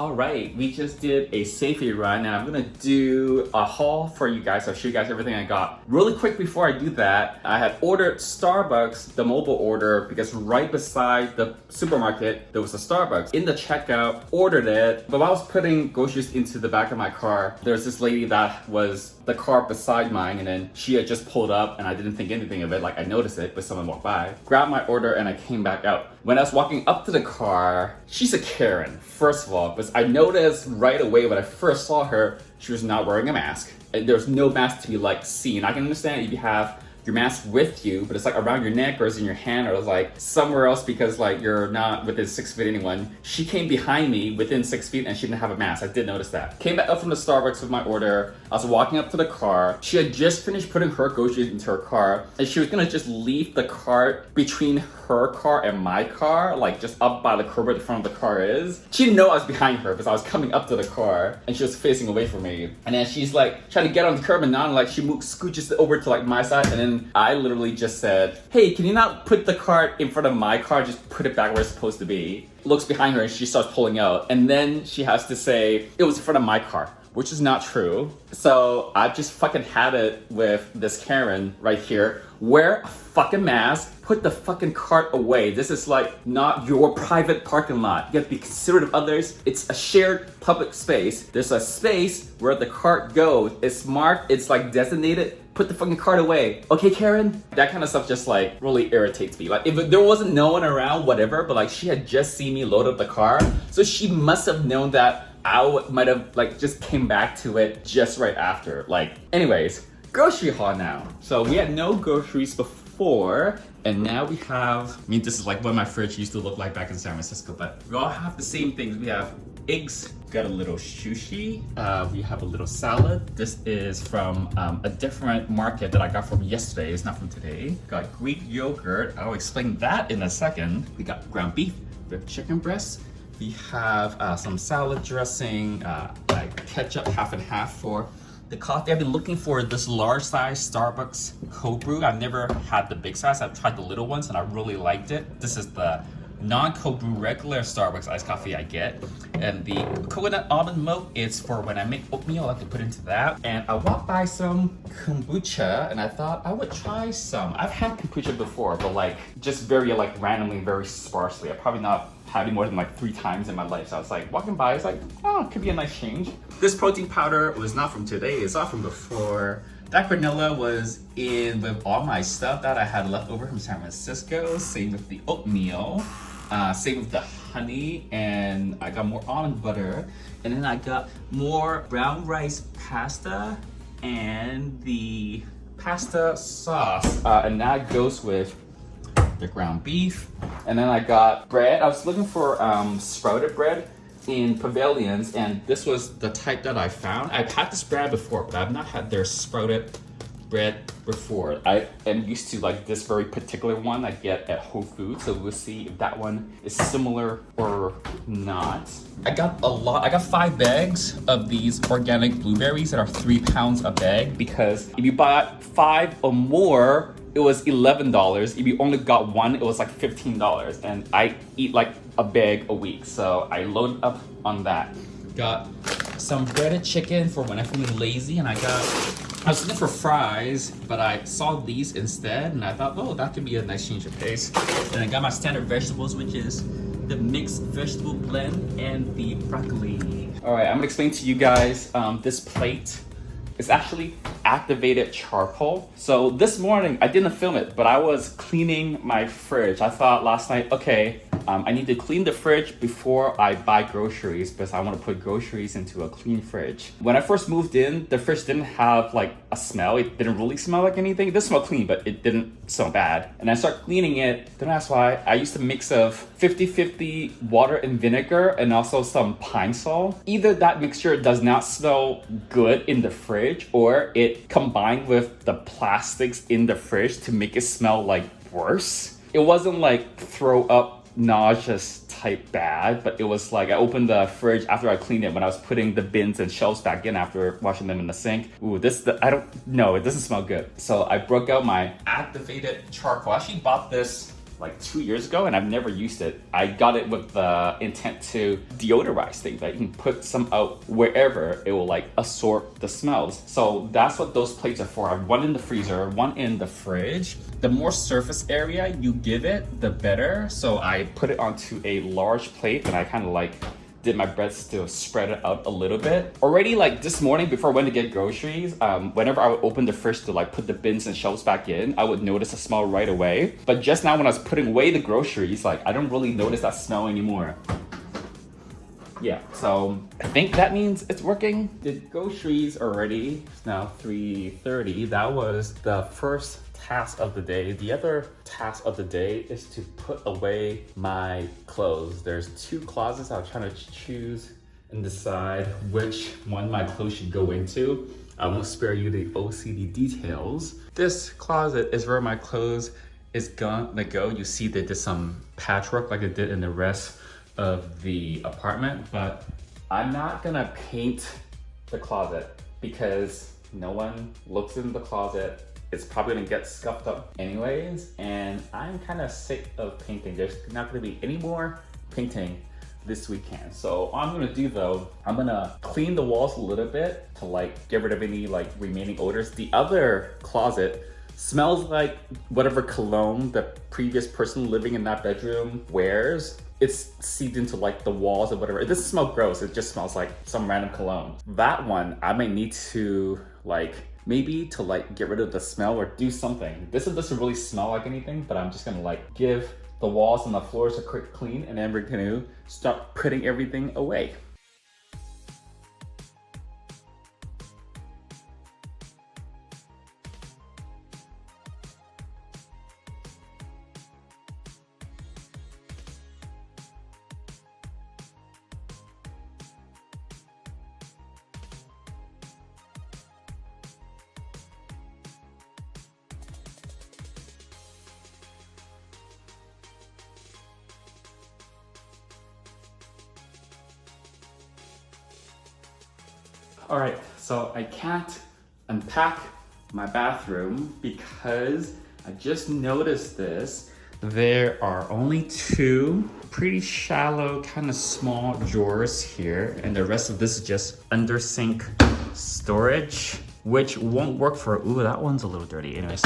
All right, we just did a safety run and I'm gonna do a haul for you guys. I'll show you guys everything I got. Really quick before I do that, I had ordered Starbucks, the mobile order, because right beside the supermarket, there was a Starbucks. In the checkout, ordered it, but while I was putting groceries into the back of my car, there's this lady that was the car beside mine, and then she had just pulled up and I didn't think anything of it, like I noticed it, but someone walked by, grabbed my order and I came back out. When I was walking up to the car, she's a Karen, first of all, because I noticed right away when I first saw her, she was not wearing a mask. And there's no mask to be like seen. I can understand if you have your mask with you, but it's like around your neck or it's in your hand or it's like somewhere else because like you're not within 6 feet of anyone. She came behind me within 6 feet and she didn't have a mask. I did notice that. Came back up from the Starbucks with my order. I was walking up to the car. She had just finished putting her groceries into her car and she was gonna just leave the cart between her car and my car, like just up by the curb where the front of the car is. She didn't know I was behind her because I was coming up to the car and she was facing away from me. And then she's like trying to get on the curb and now like she scooches over to like my side and then I literally just said, hey, can you not put the cart in front of my car? Just put it back where it's supposed to be. Looks behind her and she starts pulling out. And then she has to say, it was in front of my car, which is not true. So I just fucking had it with this Karen right here. Wear a fucking mask, put the fucking cart away. This is like not your private parking lot. You have to be considerate of others. It's a shared public space. There's a space where the cart goes. It's marked, it's like designated. Put the fucking cart away. Okay, Karen? That kind of stuff just like really irritates me. Like if there wasn't no one around, whatever, but like she had just seen me load up the car. So she must have known that I might have like just came back to it just right after. Like anyways, grocery haul now. So we had no groceries before and now we have, I mean, this is like what my fridge used to look like back in San Francisco, but we all have the same things. We have eggs, got a little sushi, we have a little salad. This is from a different market that I got from yesterday, it's not from today. Got Greek yogurt, I'll explain that in a second. We got ground beef, we have chicken breasts. We have some salad dressing, like ketchup half and half for the coffee. I've been looking for this large size Starbucks cold brew. I've never had the big size. I've tried the little ones and I really liked it. This is the non-cold brew regular Starbucks iced coffee I get. And the coconut almond milk is for when I make oatmeal, I like to put into that. And I walked by some kombucha and I thought I would try some. I've had kombucha before, but like just very like randomly, very sparsely. I probably not had it more than like 3 times in my life. So I was like walking by, it's like, oh, it could be a nice change. This protein powder was not from today, it's not from before. That granola was in with all my stuff that I had left over from San Francisco. Same with the oatmeal. Same with the honey, and I got more almond butter. And then I got more brown rice pasta and the pasta sauce. And that goes with the ground beef. And then I got bread. I was looking for sprouted bread in Pavilions, and this was the type that I found. I've had this brand before, but I've not had their sprouted bread before. I am used to like this very particular one I get at Whole Foods, so we'll see if that one is similar or not. I got a lot. I got 5 bags of these organic blueberries that are 3 pounds a bag, because if you bought 5 or more, it was $11. If you only got 1, it was like $15. And I eat like a bag a week, so I loaded up on that. Got some breaded chicken for when I'm feeling lazy, and I was looking for fries, but I saw these instead, and I thought, oh, that could be a nice change of pace. And I got my standard vegetables, which is the mixed vegetable blend and the broccoli. All right, I'm gonna explain to you guys this plate. It's actually activated charcoal. So this morning, I didn't film it, but I was cleaning my fridge. I thought last night, okay, I need to clean the fridge before I buy groceries because I want to put groceries into a clean fridge. When I first moved in, the fridge didn't have like a smell. It didn't really smell like anything. It did smell clean, but it didn't smell bad. And I started cleaning it. Then that's why I used a mix of 50-50 water and vinegar and also some pine sol. Either that mixture does not smell good in the fridge, or it combined with the plastics in the fridge to make it smell like worse. It wasn't like throw up nauseous type bad, but it was like I opened the fridge after I cleaned it when I was putting the bins and shelves back in after washing them in the sink. Ooh, I don't know, it doesn't smell good. So I broke out my activated charcoal. I actually bought this like 2 years ago and I've never used it. I got it with the intent to deodorize things. Like you can put some out wherever, it will like absorb the smells. So that's what those plates are for. I have one in the freezer, one in the fridge. The more surface area you give it, the better. So I put it onto a large plate and I kind of like did my best to spread it out a little bit. Already like this morning before I went to get groceries, whenever I would open the fridge to like put the bins and shelves back in, I would notice a smell right away. But just now when I was putting away the groceries, like I don't really notice that smell anymore. Yeah, so I think that means it's working. Did groceries already. It's now 3:30. That was the first task of the day. The other task of the day is to put away my clothes. There's 2 closets. I'm trying to choose and decide which one my clothes should go into. I won't spare you the OCD details. This closet is where my clothes is gonna go. You see they did some patchwork like I did in the rest of the apartment, but I'm not gonna paint the closet because no one looks in the closet. It's probably gonna get scuffed up anyways, and I'm kind of sick of painting. There's not gonna be any more painting this weekend. So all I'm gonna do though, I'm gonna clean the walls a little bit to like get rid of any like remaining odors. The other closet smells like whatever cologne the previous person living in that bedroom wears. It's seeped into like the walls or whatever. It doesn't smell gross, it just smells like some random cologne. That one, I may need to like, maybe to like get rid of the smell or do something. This doesn't really smell like anything, but I'm just gonna like give the walls and the floors a quick clean, and then we're gonna start putting everything away. All right, so I can't unpack my bathroom because I just noticed this. There are only 2 pretty shallow, kind of small drawers here, and the rest of this is just under sink storage, which won't work for, ooh, that one's a little dirty anyways.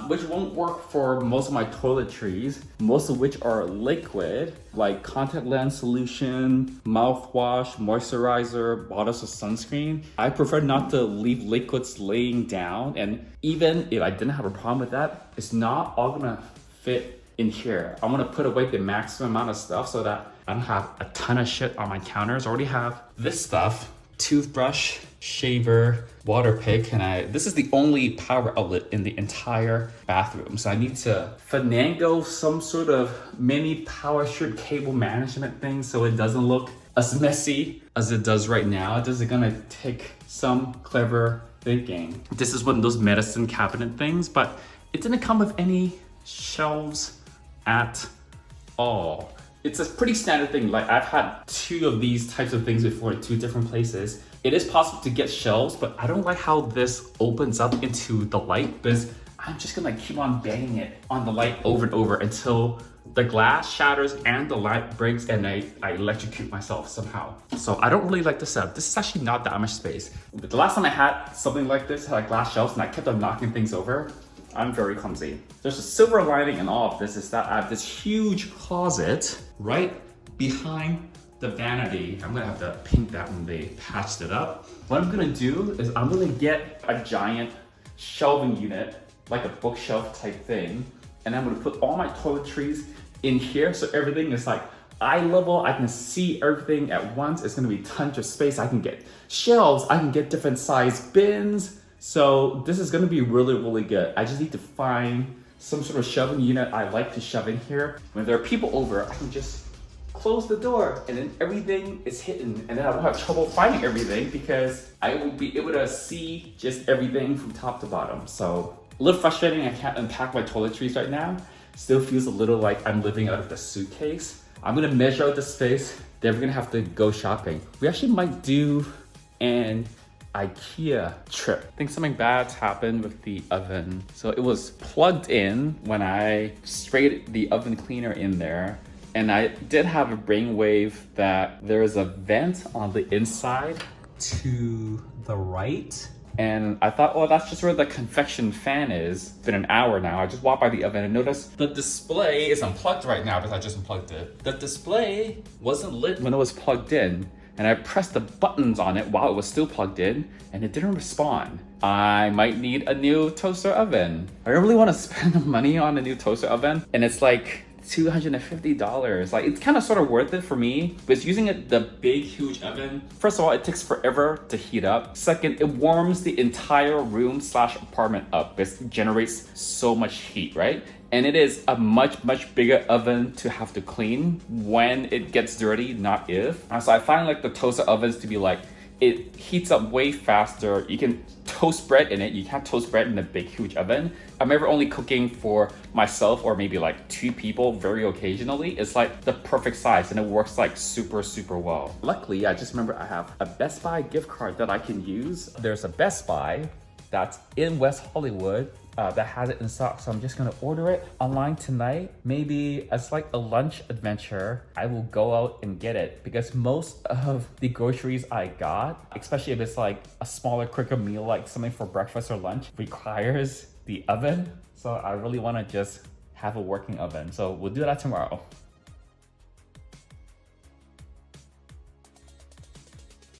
Which won't work for most of my toiletries, most of which are liquid, like contact lens solution, mouthwash, moisturizer, bottles of sunscreen. I prefer not to leave liquids laying down, and even if I didn't have a problem with that, it's not all gonna fit in here. I'm gonna put away the maximum amount of stuff so that I don't have a ton of shit on my counters. I already have this stuff, toothbrush, shaver, water pick, and this is the only power outlet in the entire bathroom. So I need to finagle some sort of mini power strip cable management thing so it doesn't look as messy as it does right now. This is gonna take some clever thinking. This is one of those medicine cabinet things, but it didn't come with any shelves at all. It's a pretty standard thing. Like I've had 2 of these types of things before in 2 different places. It is possible to get shelves, but I don't like how this opens up into the light, because I'm just gonna keep on banging it on the light over and over until the glass shatters and the light breaks and I electrocute myself somehow. So I don't really like this setup. This is actually not that much space. But the last time I had something like this, had like glass shelves, and I kept on knocking things over, I'm very clumsy. There's a silver lining in all of this is that I have this huge closet right behind the vanity. I'm gonna have to paint that when they patched it up. What I'm gonna do is I'm gonna get a giant shelving unit, like a bookshelf type thing, and I'm gonna put all my toiletries in here so everything is like eye level. I can see everything at once. It's gonna be tons of space. I can get shelves, I can get different size bins. So this is gonna be really, really good. I just need to find some sort of shelving unit I like to shove in here. When there are people over, I can just close the door and then everything is hidden, and then I won't have trouble finding everything because I will be able to see just everything from top to bottom. So a little frustrating, I can't unpack my toiletries right now. Still feels a little like I'm living out of a suitcase. I'm gonna measure out the space, then we're gonna have to go shopping. We actually might do an IKEA trip. I think something bad's happened with the oven. So it was plugged in when I sprayed the oven cleaner in there. And I did have a brainwave that there is a vent on the inside to the right. And I thought, oh, that's just where the convection fan is. It's been an hour now. I just walked by the oven and noticed the display is unplugged right now because I just unplugged it. The display wasn't lit when it was plugged in. And I pressed the buttons on it while it was still plugged in and it didn't respond. I might need a new toaster oven. I really want to spend money on a new toaster oven. And it's like $250. Like, it's kind of sort of worth it for me, but it's using the big, huge oven. First of all, it takes forever to heat up. Second, it warms the entire room / apartment up. It generates so much heat, right? And it is a much, much bigger oven to have to clean when it gets dirty, not if. So I find like the toaster ovens to be like, it heats up way faster. You can toast bread in it. You can't toast bread in a big, huge oven. I'm ever only cooking for myself or maybe like 2 people very occasionally. It's like the perfect size and it works like super, super well. Luckily, I just remember I have a Best Buy gift card that I can use. There's a Best Buy that's in West Hollywood that has it in stock. So I'm just gonna order it online tonight. Maybe as like a lunch adventure, I will go out and get it because most of the groceries I got, especially if it's like a smaller, quicker meal, like something for breakfast or lunch, requires the oven. So I really wanna just have a working oven. So we'll do that tomorrow.